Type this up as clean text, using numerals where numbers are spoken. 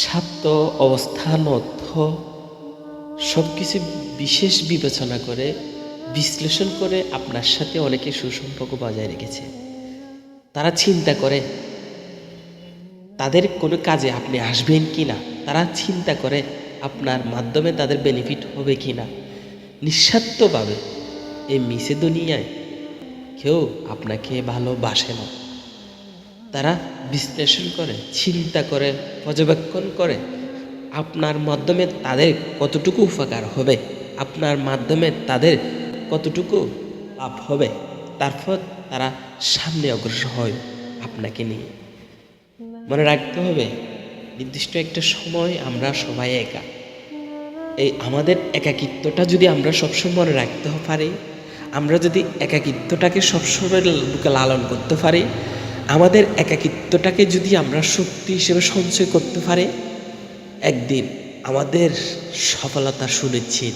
স্বার্থ, অবস্থান, অর্থ সব কিছু বিশেষ বিবেচনা করে বিশ্লেষণ করে আপনার সাথে অনেকে সুসম্পর্ক বজায় রেখেছে। তারা চিন্তা করে তাদের কোনো কাজে আপনি আসবেন কি না, তারা চিন্তা করে আপনার মাধ্যমে তাদের বেনিফিট হবে কি না। নিঃস্বার্থভাবে এই মিশে দুনিয়ায় কেউ আপনাকে ভালোবাসে না। তারা বিশ্লেষণ করে, চিন্তা করে, পর্যবেক্ষণ করে আপনার মাধ্যমে তাদের কতটুকু উপকার হবে, আপনার মাধ্যমে তাদের কতটুকু লাভ হবে, তারপর তারা সামনে অগ্রসর হয় আপনাকে নিয়ে। মনে রাখতে হবে, নির্দিষ্ট একটা সময় আমরা সবাই একা। এই আমাদের একাকিত্বটা যদি আমরা সবসময় মনে রাখতে পারি, আমরা যদি একাকিত্বটাকে সবসময় বুকে লালন করতে পারি, আমাদের একাকিত্বটাকে যদি আমরা শক্তি হিসেবে সঞ্চয় করতে পারি, একদিন আমাদের সফলতা সুনিশ্চিত।